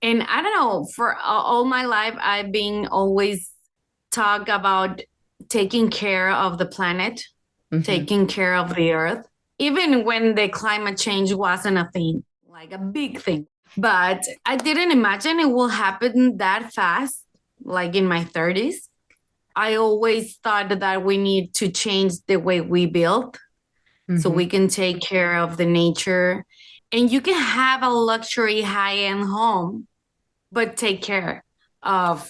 And I don't know, for all my life, I've been always talk about taking care of the planet, Hmm. taking care of the earth, even when the climate change wasn't a thing, like a big thing. But I didn't imagine it will happen that fast, like in my 30s. I always thought that we need to change the way we build so Hmm. we can take care of the nature. And you can have a luxury high end home, but take care of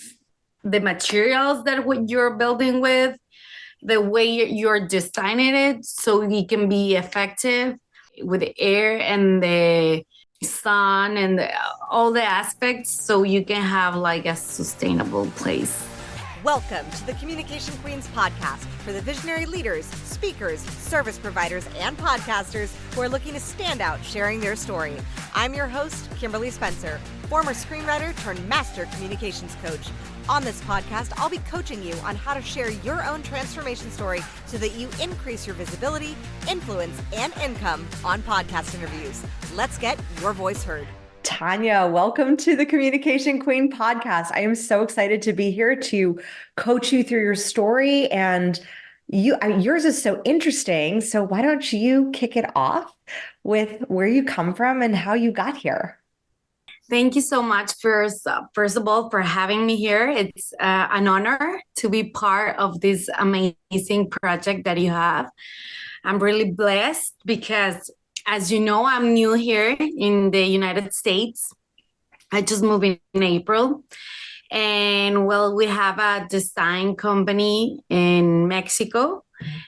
the materials that what you're building with, the way you're designing it so it can be effective with the air and the sun and all the aspects so you can have like a sustainable place. Welcome to the Communication Queens podcast for the visionary leaders, speakers, service providers, and podcasters who are looking to stand out sharing their story. I'm your host, Kimberly Spencer, former screenwriter turned master communications coach. On this podcast, I'll be coaching you on how to share your own transformation story so that you increase your visibility, influence, and income on podcast interviews. Let's get your voice heard. Tania, welcome to the Communication Queen podcast. I am so excited to be here to coach you through your story, and yours is so interesting. So why don't you kick it off with where you come from and how you got here? Thank you so much first of all for having me here. It's an honor to be part of this amazing project that you have. I'm really blessed because, as you know, I'm new here in the United States. I just moved in April. And well, we have a design company in Mexico,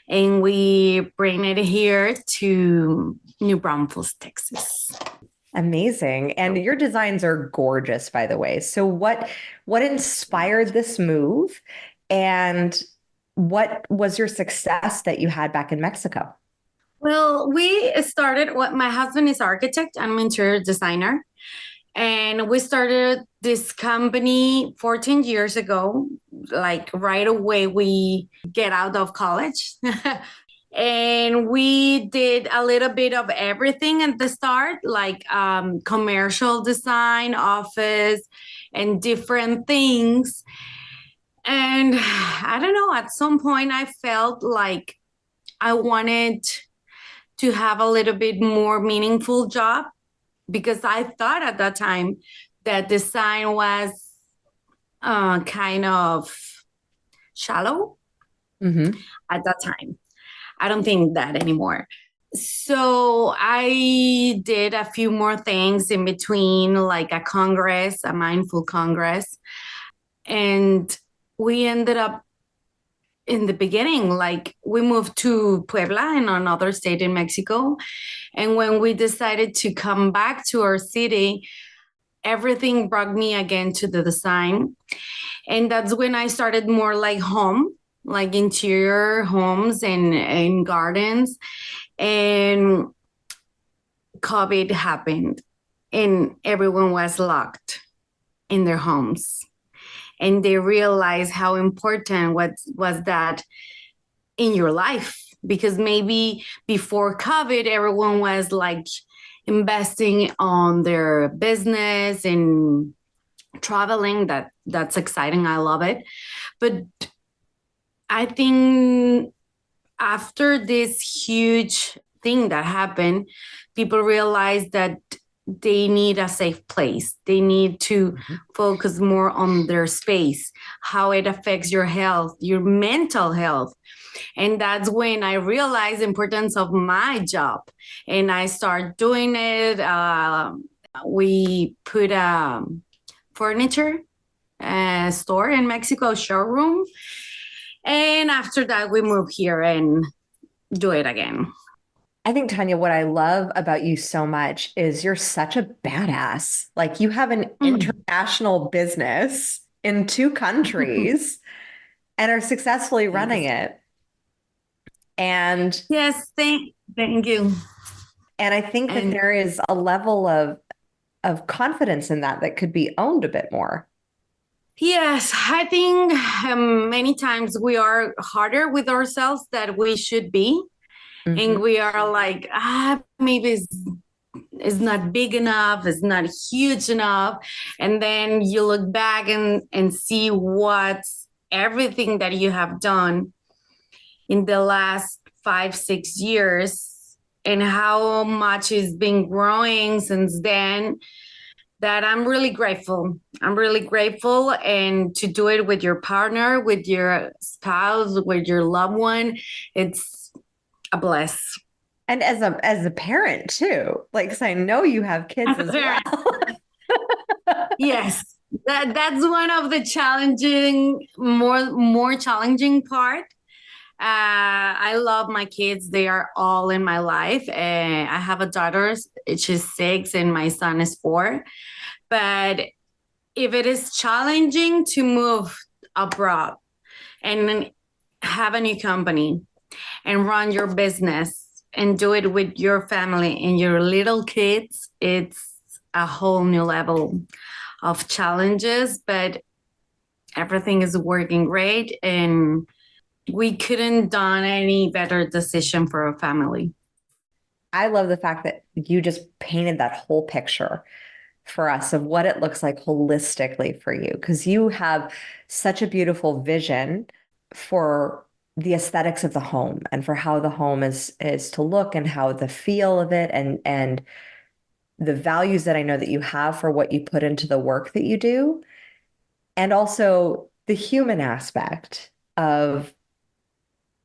and we bring it here to New Braunfels, Texas. Amazing. And your designs are gorgeous, by the way. So what inspired this move, and what was your success that you had back in Mexico? Well, we started, what my husband is architect, I'm interior designer. And we started this company 14 years ago, like right away we get out of college. And we did a little bit of everything at the start, like commercial design, office, and different things. And I don't know, at some point I felt like I wanted to have a little bit more meaningful job because I thought at that time that design was kind of shallow Mm-hmm. at that time. I don't think that anymore. So I did a few more things in between, like a congress, a mindful congress. And we ended up in the beginning, like we moved to Puebla in another state in Mexico. And when we decided to come back to our city, everything brought me again to the design. And that's when I started more like home, like interior homes and gardens. And COVID happened and everyone was locked in their homes. And they realized how important was that in your life. Because maybe before COVID, everyone was like investing on their business and traveling. That's exciting. I love it. But I think after this huge thing that happened, people realized that they need a safe place. They need to focus more on their space, how it affects your health, your mental health. And that's when I realized the importance of my job. And I start doing it. We put a furniture store in Mexico, showroom. And after that, we move here and do it again. I think, Tania, what I love about you so much is you're such a badass. Like, you have an international business in two countries and are successfully running Thanks. it. And Yes, thank you. and I think that And there is a level of confidence in that that could be owned a bit more. yes, I think many times we are harder with ourselves than we should be. Hmm. And we are like, maybe it's is not big enough, it's not huge enough. And then you look back and see what's everything that you have done in the last 5, 6 years and how much has been growing since then, that I'm really grateful. I'm really grateful. And to do it with your partner, with your spouse, with your loved one, it's a bless. And as a parent too, like, 'cause I know you have kids as well. Yes, that's one of the more challenging part. I love my kids. They are all in my life. I have a daughter, she's 6, and my son is 4. But if it is challenging to move abroad and have a new company and run your business and do it with your family and your little kids, it's a whole new level of challenges, but everything is working great, and we couldn't done any better decision for a family. I love the fact that you just painted that whole picture for us of what it looks like holistically for you, because you have such a beautiful vision for the aesthetics of the home and for how the home is to look and how the feel of it and the values that I know that you have for what you put into the work that you do, and also the human aspect of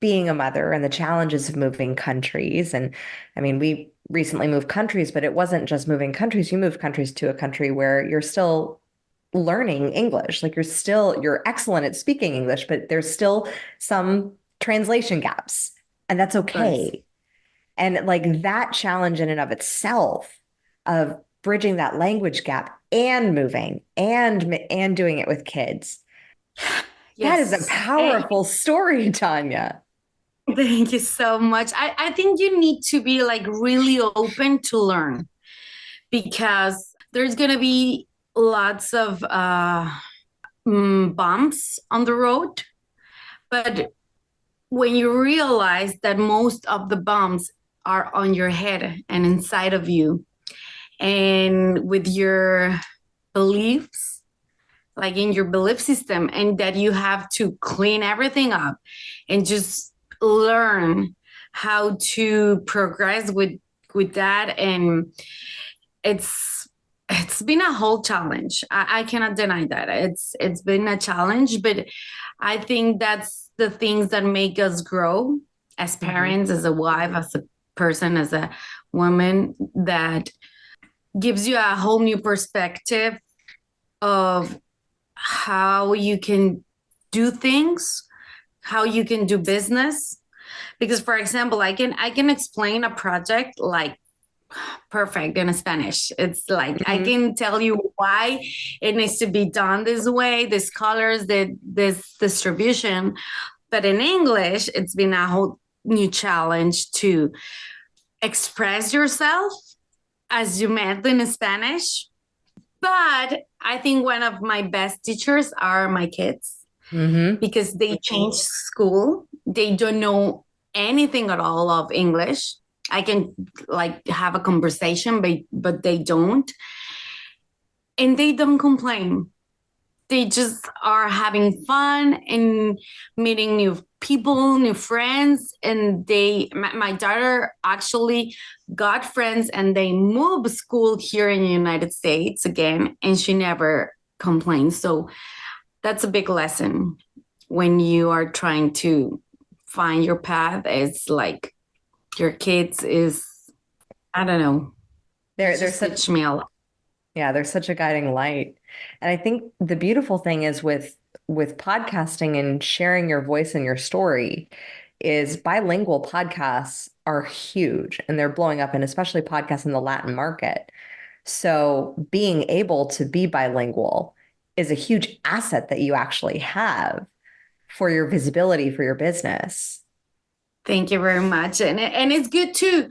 being a mother and the challenges of moving countries. And I mean, we recently moved countries, but it wasn't just moving countries. You moved countries to a country where you're still learning English. Like, you're excellent at speaking English, but there's still some translation gaps, and that's okay. Yes. And like that challenge in and of itself of bridging that language gap and moving and doing it with kids. That is a powerful story, Tania. Thank you so much. I think you need to be like really open to learn, because there's going to be lots of bumps on the road. But when you realize that most of the bumps are on your head and inside of you, and with your beliefs, like in your belief system, and that you have to clean everything up and just learn how to progress with that. And it's been a whole challenge. I cannot deny that it's been a challenge, but I think that's the things that make us grow as parents, as a wife, as a person, as a woman, that gives you a whole new perspective of how you can do things, how you can do business. Because, for example, I can explain a project like perfect in Spanish. It's like I can tell you why it needs to be done this way, this colors, this distribution. But in English, it's been a whole new challenge to express yourself as you met in Spanish. But I think one of my best teachers are my kids, because they changed school. They don't know anything at all of English. I can like have a conversation, but they don't. And they don't complain. They just are having fun and meeting new people, new friends. And my daughter actually got friends, and they moved school here in the United States again, and she never complains. So that's a big lesson when you are trying to find your path. It's like your kids is, I don't know. They're such me a lot. Yeah, they're such a guiding light. And I think the beautiful thing is with podcasting and sharing your voice and your story is bilingual podcasts are huge, and they're blowing up, and especially podcasts in the Latin market. So being able to be bilingual is a huge asset that you actually have for your visibility for your business. Thank you very much. And it's good to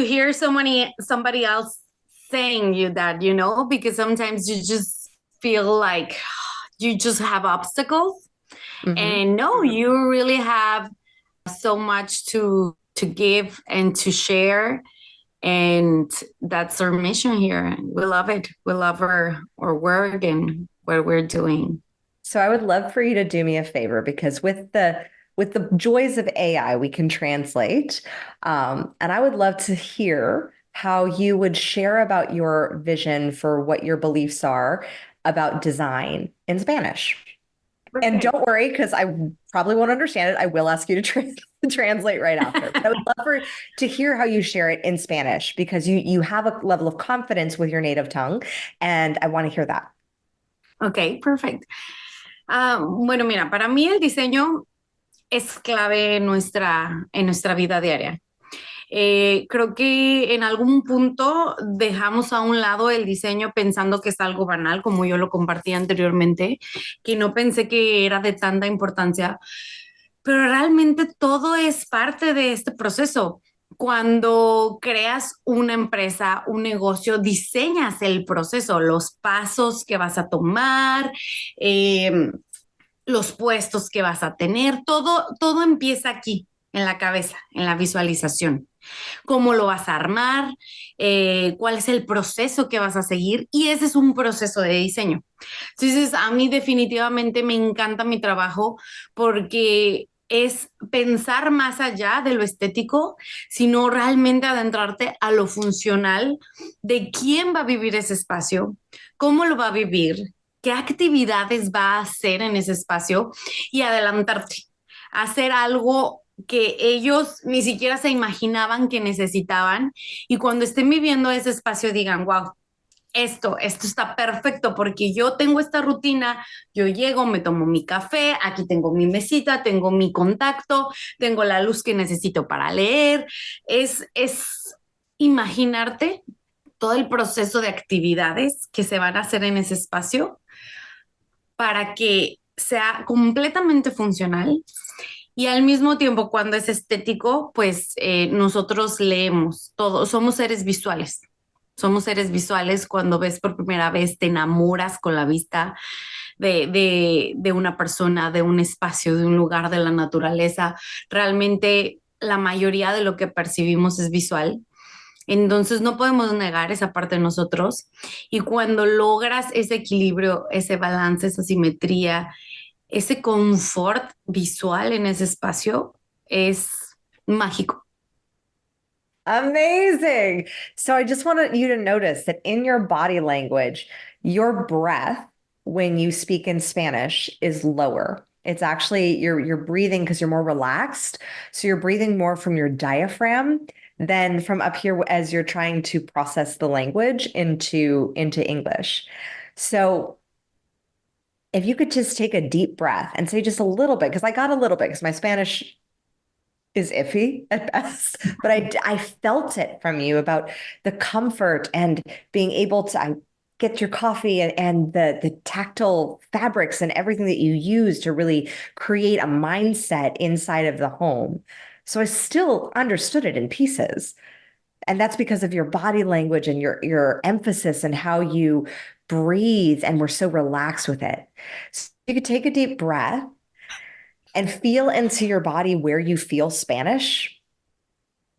hear somebody else saying you that, because sometimes you just feel like you just have obstacles. And no, you really have so much to give and to share. And that's our mission here. We love it. We love our work and what we're doing. So I would love for you to do me a favor, because with the joys of AI, we can translate. And I would love to hear how you would share about your vision for what your beliefs are about design in Spanish. And don't worry, because I probably won't understand it. I will ask you to translate right after. But I would love to hear how you share it in Spanish, because you have a level of confidence with your native tongue, and I want to hear that. Okay, perfect. Bueno, mira, para mí el diseño es clave en nuestra vida diaria. Creo que en algún punto dejamos a un lado el diseño pensando que es algo banal, como yo lo compartí anteriormente, que no pensé que era de tanta importancia, pero realmente todo es parte de este proceso. Cuando creas una empresa, un negocio, diseñas el proceso, los pasos que vas a tomar, los puestos que vas a tener, todo empieza aquí, en la cabeza, en la visualización. Cómo lo vas a armar, cuál es el proceso que vas a seguir, y ese es un proceso de diseño. Entonces, a mí definitivamente me encanta mi trabajo porque es pensar más allá de lo estético, sino realmente adentrarte a lo funcional de quién va a vivir ese espacio, cómo lo va a vivir, qué actividades va a hacer en ese espacio y adelantarte, hacer algo que ellos ni siquiera se imaginaban que necesitaban, y cuando estén viviendo ese espacio digan, wow, esto está perfecto porque yo tengo esta rutina, yo llego, me tomo mi café, aquí tengo mi mesita, tengo mi contacto, tengo la luz que necesito para leer. Es imaginarte todo el proceso de actividades que se van a hacer en ese espacio para que sea completamente funcional. Y al mismo tiempo, cuando es estético, pues nosotros leemos todo, somos seres visuales. Somos seres visuales. Cuando ves por primera vez, te enamoras con la vista de una persona, de un espacio, de un lugar, de la naturaleza. Realmente la mayoría de lo que percibimos es visual. Entonces no podemos negar esa parte de nosotros. Y cuando logras ese equilibrio, ese balance, esa simetría, ese confort visual en ese espacio, es mágico. Amazing. So I just wanted you to notice that in your body language, your breath when you speak in Spanish is lower. It's actually you're breathing because you're more relaxed. So you're breathing more from your diaphragm than from up here as you're trying to process the language into English. So if you could just take a deep breath and say just a little bit, because I got a little bit because my Spanish is iffy at best, but I felt it from you about the comfort and being able to get your coffee and the tactile fabrics and everything that you use to really create a mindset inside of the home. So I still understood it in pieces. And that's because of your body language and your emphasis and how you breathe, and we're so relaxed with it. So you could take a deep breath and feel into your body where you feel Spanish,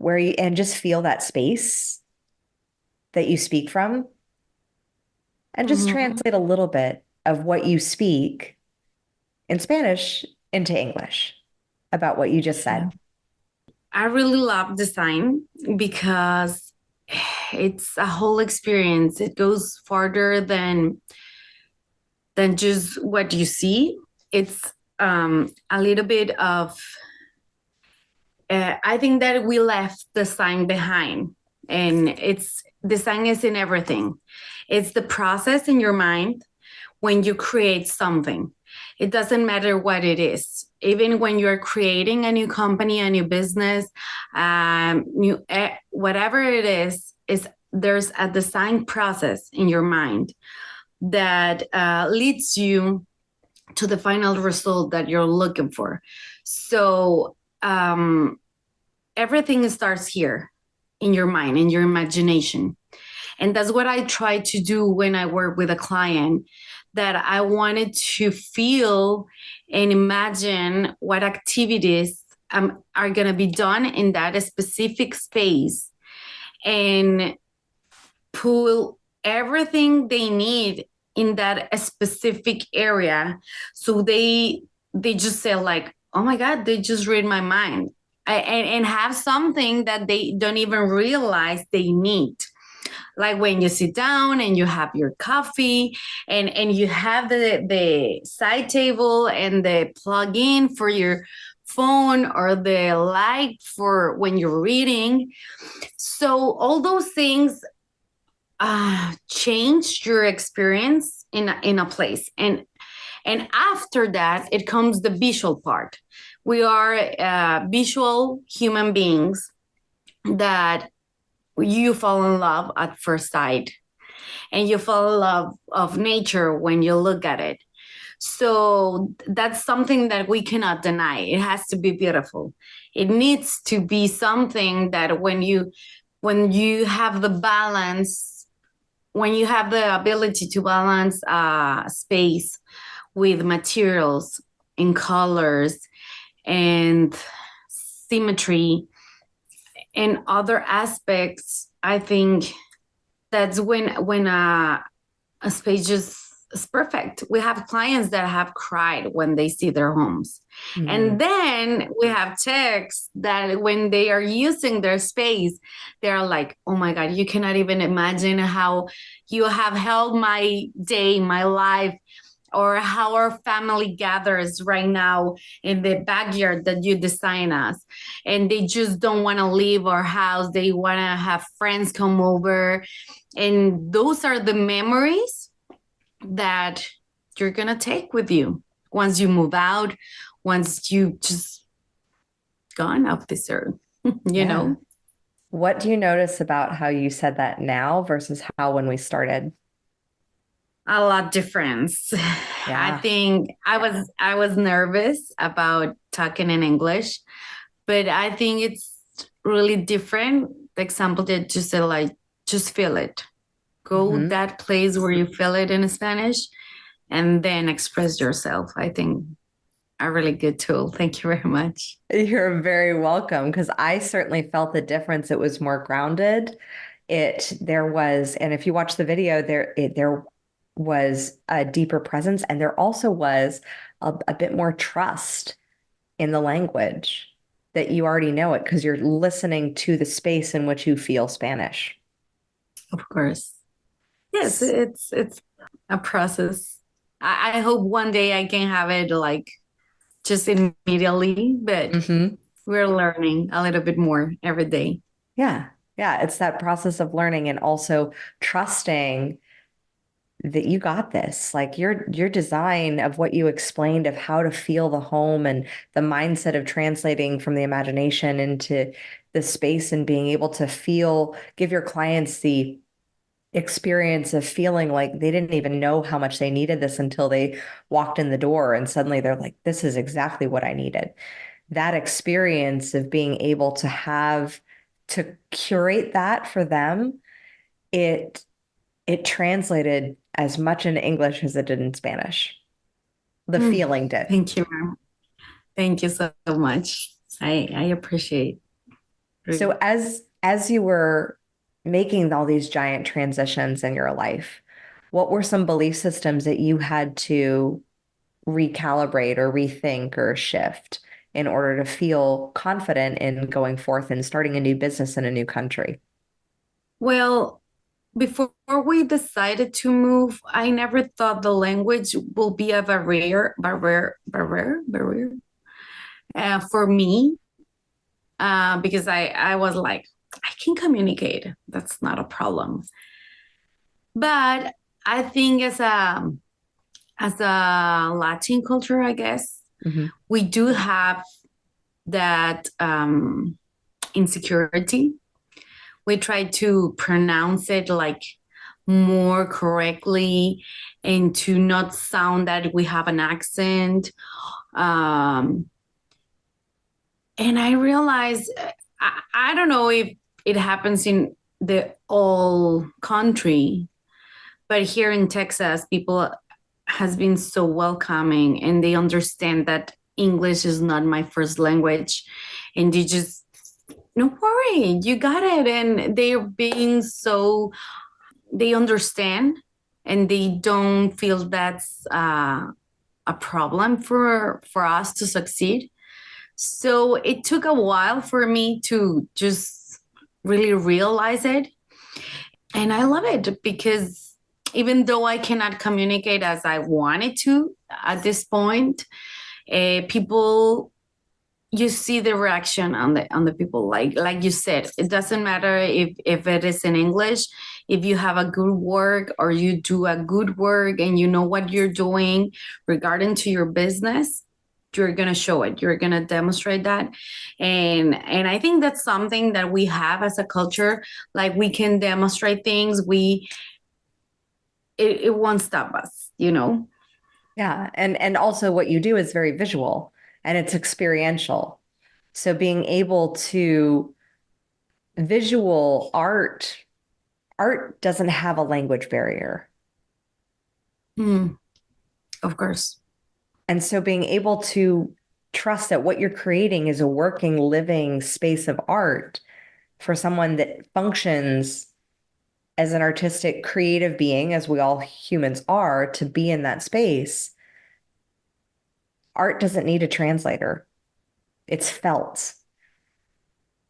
and just feel that space that you speak from, and just translate a little bit of what you speak in Spanish into English about what you just said. I really love design because it's a whole experience. It goes farther than just what you see. It's a little bit of, I think that we left design behind, and design is in everything. It's the process in your mind when you create something. It doesn't matter what it is. Even when you're creating a new company, a new business, whatever it is there's a design process in your mind that leads you to the final result that you're looking for. So everything starts here in your mind, in your imagination. And that's what I try to do when I work with a client, that I wanted to feel and imagine what activities are going to be done in that specific space. and pull everything they need in that specific area. So they just say like, oh my God, they just read my mind. And have something that they don't even realize they need. Like when you sit down and you have your coffee and you have the side table and the plug in for your phone or the light for when you're reading. So all those things change your experience in a place. And after that, it comes the visual part. We are visual human beings that you fall in love at first sight, and you fall in love of nature when you look at it. So that's something that we cannot deny. It has to be beautiful. It needs to be something that when you have the balance, when you have the ability to balance space with materials and colors and symmetry and other aspects, I think that's when a space just is perfect. We have clients that have cried when they see their homes. Mm-hmm. And then we have techs that when they are using their space, they're like, oh my God, you cannot even imagine how you have held my day, my life, or how our family gathers right now in the backyard that you design us. And they just don't want to leave our house. They want to have friends come over. And those are the memories that you're going to take with you once you move out, once you just gone off this earth, you know? What do you notice about how you said that now versus how when we started? A lot difference. I think I was nervous about talking in English, but I think it's really different. The example that you said, like, just feel it. Go that place where you feel it in Spanish and then express yourself. I think a really good tool. Thank you very much. You're very welcome, because I certainly felt the difference. It was more grounded. There was, and if you watch the video, there was a deeper presence, and there also was a bit more trust in the language that you already know it because you're listening to the space in which you feel Spanish. Of course. Yes, it's a process. I hope one day I can have it like just immediately, but we're learning a little bit more every day. Yeah. Yeah. It's that process of learning and also trusting that you got this. Like your design of what you explained of how to feel the home and the mindset of translating from the imagination into the space and being able to give your clients the experience of feeling like they didn't even know how much they needed this until they walked in the door and suddenly they're like, this is exactly what I needed. That experience of being able to curate that for them, it translated as much in English as it did in Spanish. The feeling did. Thank you, ma'am. Thank you so much. I appreciate it. So as you were making all these giant transitions in your life, what were some belief systems that you had to recalibrate or rethink or shift in order to feel confident in going forth and starting a new business in a new country? Well, before we decided to move, I never thought the language will be a barrier for me, because I was like, I can communicate. That's not a problem. But I think as a Latin culture, I guess, we do have that insecurity. We try to pronounce it like more correctly and to not sound that we have an accent. And I realized, I don't know if it happens in the whole country, but here in Texas, people has been so welcoming and they understand that English is not my first language, and they just No worry, you got it. And they're being so, they understand and they don't feel that's a problem for us to succeed. So it took a while for me to just really realize it. And I love it because even though I cannot communicate as I wanted to at this point, people, you see the reaction on the people, like you said, it doesn't matter if it is in English. If you have a good work or you do a good work and you know what you're doing regarding to your business, you're going to show it, you're going to demonstrate that. And I think that's something that we have as a culture. Like, we can demonstrate things, it won't stop us, you know. Yeah. And also what you do is very visual and it's experiential. So being able to visual art doesn't have a language barrier. Of course. And so being able to trust that what you're creating is a working, living space of art for someone that functions as an artistic, creative being, as we all humans are, to be in that space. Art doesn't need a translator. It's felt.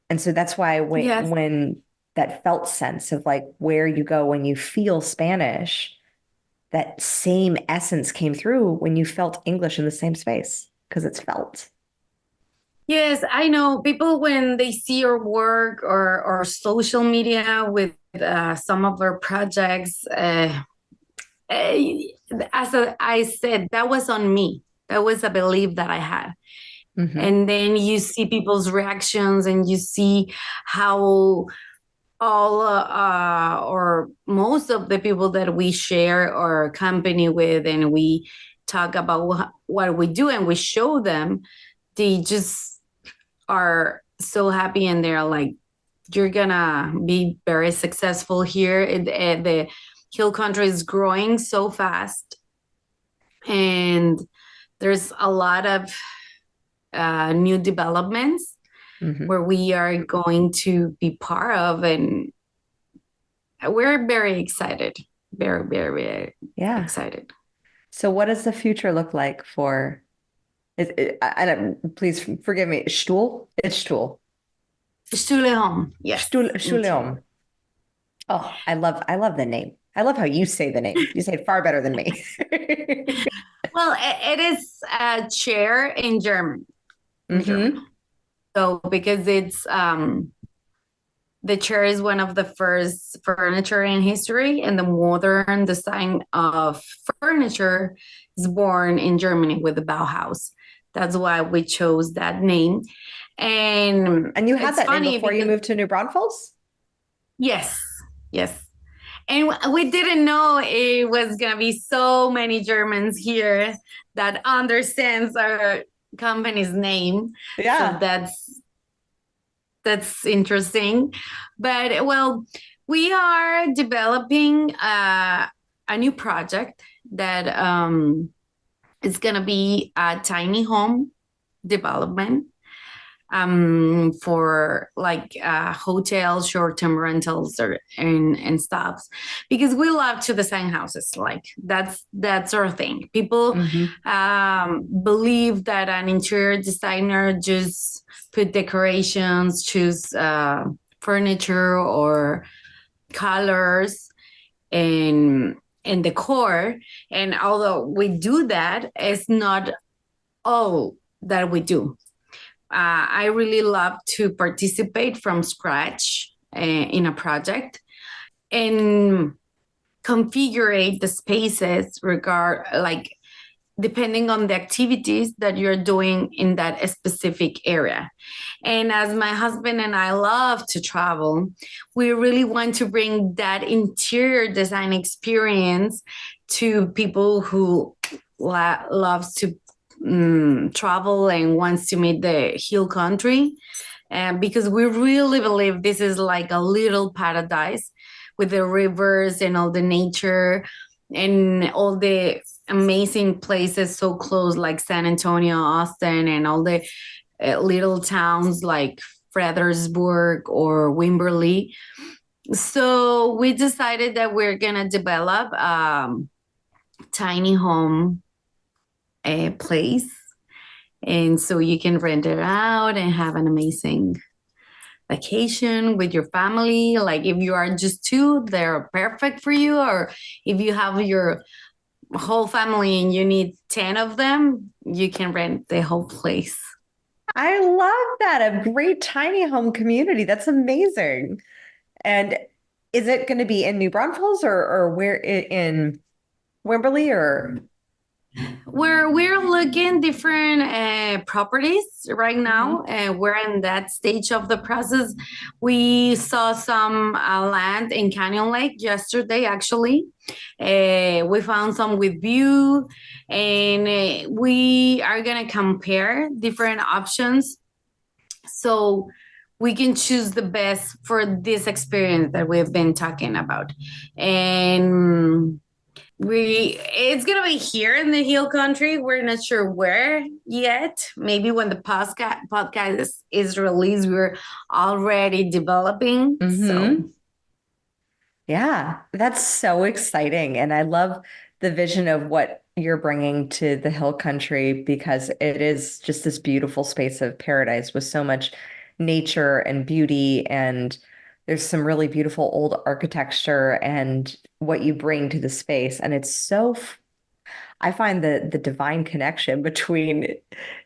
And so that's why Yes. when that felt sense of like where you go when you feel Spanish, that same essence came through when you felt English in the same space because it's felt. Yes, I know people when they see your work or social media with some of their projects. I said, that was on me. That was a belief that I had. Mm-hmm. And then you see people's reactions and you see how all or most of the people that we share our company with and we talk about what we do and we show them, they just are so happy and they're like, you're gonna be very successful here. The hill country is growing so fast and there's a lot of new developments where we are going to be part of, and we're very excited. Very, very, very excited. So what does the future look like for I don't, please forgive me, Stuhl? It's Stuhl. Stuleholm, yes. Stuleholm. Oh, I love the name. I love how you say the name. You say it far better than me. Well, it is a chair in German. So because it's the chair is one of the first furniture in history, and the modern design of furniture is born in Germany with the Bauhaus. That's why we chose that name. And you had that name before you moved to New Braunfels? Yes. And we didn't know it was going to be so many Germans here that understands our company's name. Yeah. So that's interesting. But well, we are developing a new project that is going to be a tiny home development for like hotels, short-term rentals and stuff, because we love to design houses. Like that's our thing. People believe that an interior designer just put decorations, choose furniture or colors and decor. And although we do that, it's not all that we do. I really love to participate from scratch in a project and configure the spaces depending on the activities that you're doing in that specific area. And as my husband and I love to travel, we really want to bring that interior design experience to people who loves to travel and wants to meet the hill country, because we really believe this is like a little paradise with the rivers and all the nature and all the amazing places so close, like San Antonio, Austin, and all the little towns like Fredericksburg or Wimberley. So we decided that we're gonna develop tiny home place, and so you can rent it out and have an amazing vacation with your family. Like if you are just two, they're perfect for you. Or if you have your whole family and you need 10 of them, you can rent the whole place. I love that. A great tiny home community. That's amazing. And is it going to be in New Braunfels or where in Wimberley or? We're looking different properties right now. We're in that stage of the process. We saw some land in Canyon Lake yesterday, actually. We found some with view, and we are gonna compare different options so we can choose the best for this experience that we've been talking about. And it's gonna be here in the Hill Country. We're not sure where yet. Maybe when the podcast is released, we're already developing. So yeah, that's so exciting. And I love the vision of what you're bringing to the Hill Country because it is just this beautiful space of paradise with so much nature and beauty. And there's some really beautiful old architecture and what you bring to the space. And it's I find the divine connection between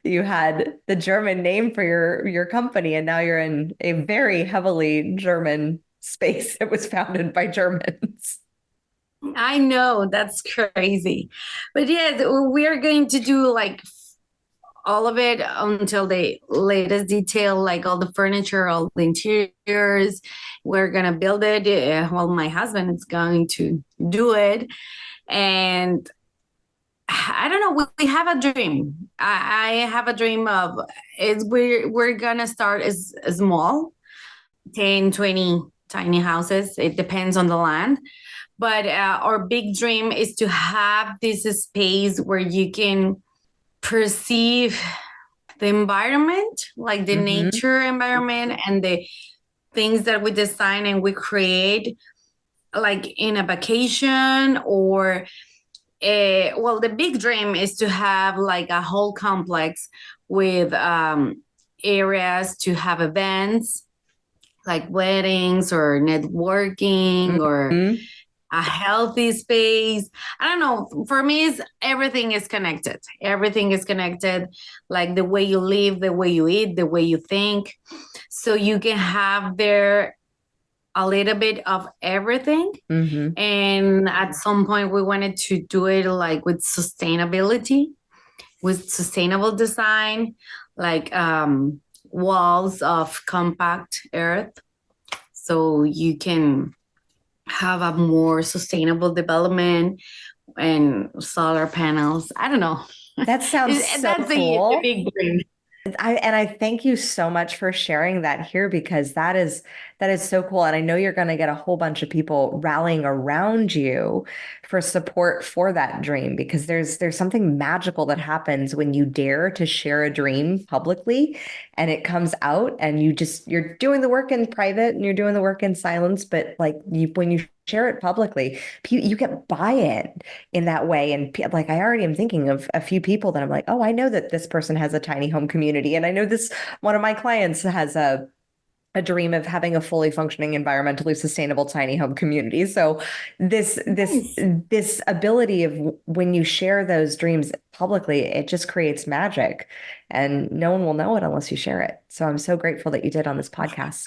you had the German name for your company, and now you're in a very heavily German space that was founded by Germans. I know that's crazy, but yeah, we are going to do like all of it until the latest detail, like all the furniture, all the interiors. We're gonna build it. Well, my husband is going to do it, and I don't know. We have a dream. I have a dream of is we're gonna start as small, 10, 20 tiny houses. It depends on the land. But our big dream is to have this space where you can perceive the environment, like the nature environment and the things that we design and we create, like in a vacation or well, the big dream is to have like a whole complex with areas to have events like weddings or networking or a healthy space. I don't know. For me, everything is connected. Everything is connected, like the way you live, the way you eat, the way you think. So you can have there a little bit of everything. And at some point, we wanted to do it like with sustainability, with sustainable design, like walls of compact earth. So you can have a more sustainable development and solar panels. I don't know. That sounds so That's cool. the big dream. I thank you so much for sharing that here because that is so cool. And I know you're going to get a whole bunch of people rallying around you for support for that dream because there's something magical that happens when you dare to share a dream publicly and it comes out and you're doing the work in private and you're doing the work in silence, but like when you share it publicly, you get buy-in in that way. And like, I already am thinking of a few people that I'm like, oh, I know that this person has a tiny home community. And I know one of my clients has a dream of having a fully functioning, environmentally sustainable tiny home community. So this ability of when you share those dreams publicly, it just creates magic and no one will know it unless you share it. So I'm so grateful that you did on this podcast.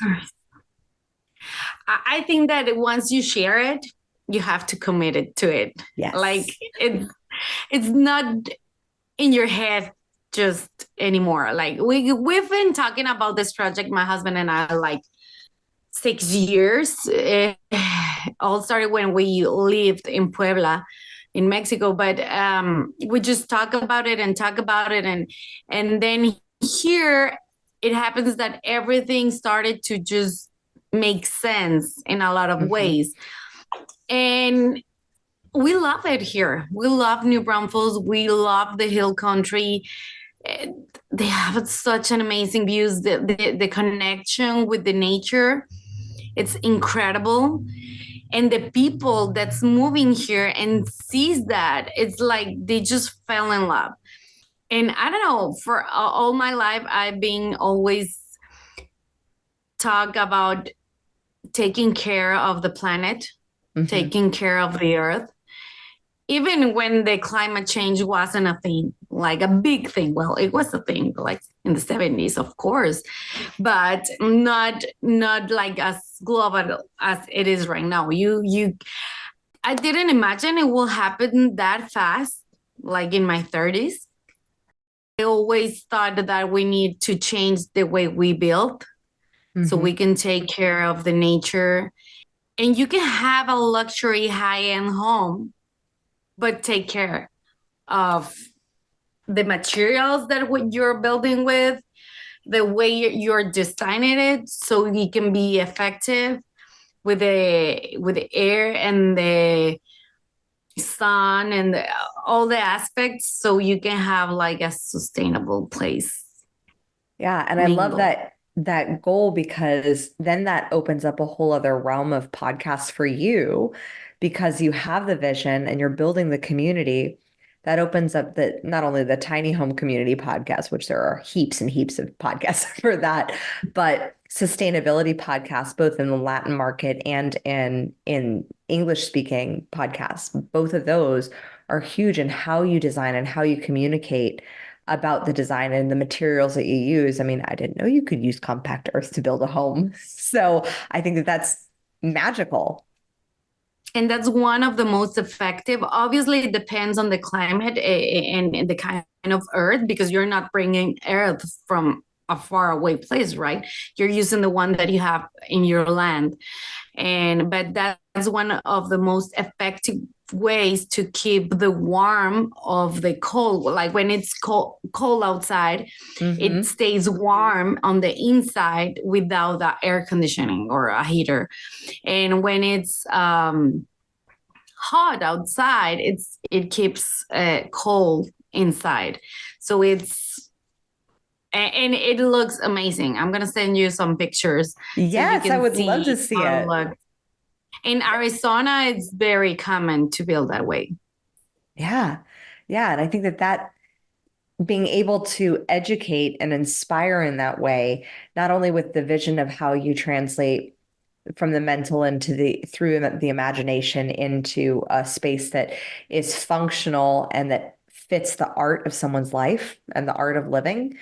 I think that once you share it, you have to commit it to it. Yes. Like it's not in your head just anymore. Like we've been talking about this project, my husband and I, like 6 years. All started when we lived in Puebla in Mexico, but we just talk about it and then here it happens that everything started to just make sense in a lot of ways. And we love it here. We love New Braunfels. We love the Hill Country. they have such an amazing views. The connection with the nature, it's incredible. And the people that's moving here and sees that, it's like they just fell in love. And I don't know, for all my life, I've been always talk about taking care of the planet, taking care of the earth, even when the climate change wasn't a thing, like a big thing. Well, it was a thing, like in the 70s, of course, but not like as global as it is right now. I didn't imagine it will happen that fast, like in my 30s. I always thought that we need to change the way we build so we can take care of the nature. And you can have a luxury high-end home, but take care of the materials that what you're building with, the way you're designing it so it can be effective with the air and the sun and all the aspects, so you can have like a sustainable place. Yeah. And I love that goal, because then that opens up a whole other realm of podcasts for you, because you have the vision and you're building the community. That opens up not only the tiny home community podcast, which there are heaps and heaps of podcasts for that, but sustainability podcasts, both in the Latin market and in English speaking podcasts. Both of those are huge in how you design and how you communicate about the design and the materials that you use. I mean, I didn't know you could use compact earth to build a home. So I think that that's magical. And that's one of the most effective. Obviously, it depends on the climate and the kind of earth, because you're not bringing earth from a far away place, right? You're using the one that you have in your land. But that's one of the most effective ways to keep the warm of the cold. Like when it's cold outside, it stays warm on the inside without the air conditioning or a heater. And when it's hot outside, it keeps cold inside. So and it looks amazing. I'm gonna send you some pictures. Yes, I would love to see it. In Arizona, it's very common to build that way. Yeah. Yeah. And I think that being able to educate and inspire in that way, not only with the vision of how you translate from the mental through the imagination into a space that is functional and that fits the art of someone's life and the art of living,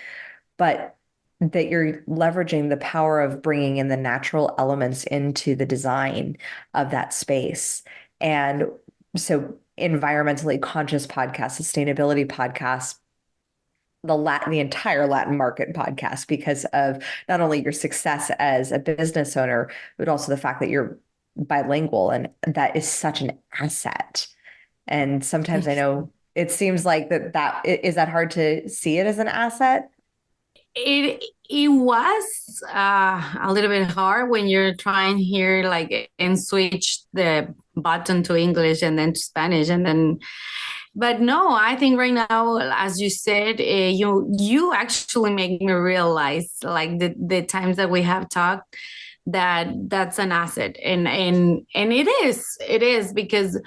but that you're leveraging the power of bringing in the natural elements into the design of that space. And so environmentally conscious podcasts, sustainability podcasts, the entire Latin market podcast, because of not only your success as a business owner, but also the fact that you're bilingual, and that is such an asset. And sometimes I know it seems like that is that hard to see it as an asset? It was a little bit hard when you're trying here, like, and switch the button to English and then to Spanish, and then. But no, I think right now, as you said, you actually make me realize, like the times that we have talked, that's an asset, and it is because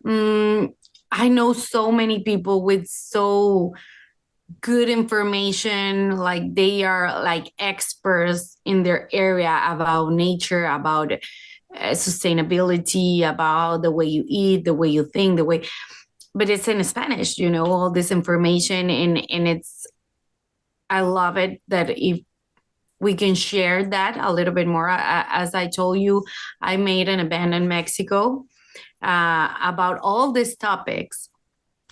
I know so many people with so good information, like they are like experts in their area about nature, about sustainability, about the way you eat, the way you think, but it's in Spanish, all this information, and I love it that if we can share that a little bit more. As I told you, I made an event in Mexico about all these topics,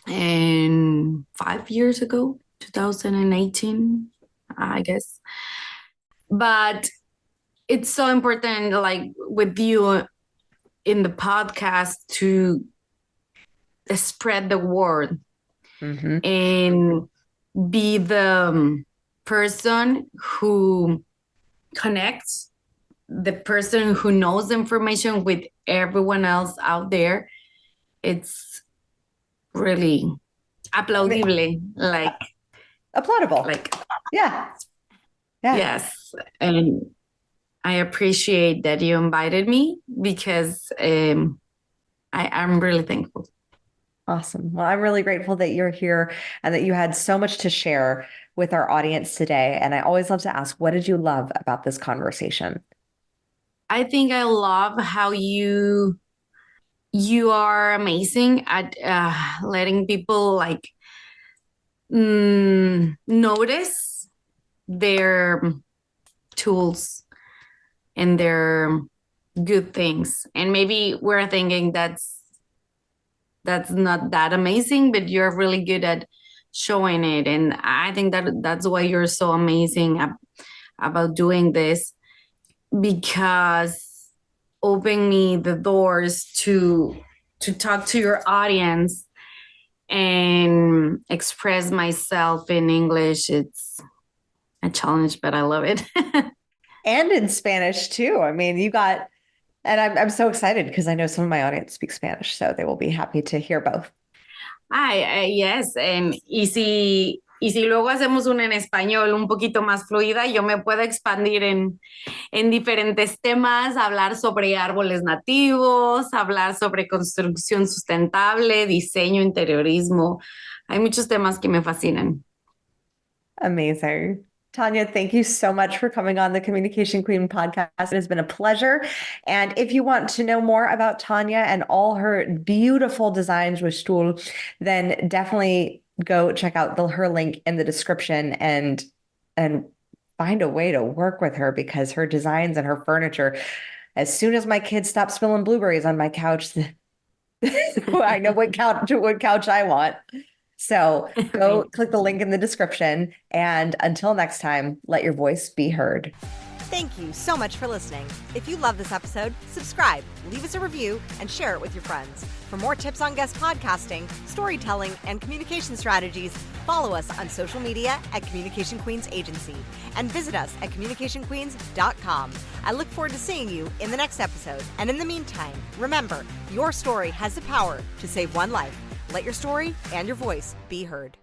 and 5 years ago, 2018, I guess. But it's so important, like with you in the podcast, to spread the word and be the person who connects, the person who knows information with everyone else out there. It's really applaudable, like applaudable. Like Yeah. Yeah. Yes. And I appreciate that you invited me because I'm really thankful. Awesome. Well, I'm really grateful that you're here and that you had so much to share with our audience today. And I always love to ask, what did you love about this conversation? I think I love how you are amazing at letting people like notice their tools and their good things. And maybe we're thinking that's not that amazing, but you're really good at showing it. And I think that's why you're so amazing about doing this, because open me the doors to talk to your audience and express myself in English. It's a challenge, but I love it. And in Spanish too. I mean, and I'm so excited because I know some of my audience speaks Spanish, so they will be happy to hear both. Yes, y si luego hacemos una en español un poquito más fluida, yo me puedo expandir en diferentes temas, hablar sobre árboles nativos, hablar sobre construcción sustentable, diseño, interiorismo. Hay muchos temas que me fascinan. Amazing. Tania, thank you so much for coming on the Communication Queen podcast. It has been a pleasure. And if you want to know more about Tania and all her beautiful designs with Stuhl, then definitely go check out her link in the description and find a way to work with her, because her designs and her furniture, as soon as my kids stop spilling blueberries on my couch, I know what couch I want. So go click the link in the description. And until next time, let your voice be heard. Thank you so much for listening. If you love this episode, subscribe, leave us a review, and share it with your friends. For more tips on guest podcasting, storytelling, and communication strategies, follow us on social media at Communication Queens Agency and visit us at communicationqueens.com. I look forward to seeing you in the next episode. And in the meantime, remember, your story has the power to save one life. Let your story and your voice be heard.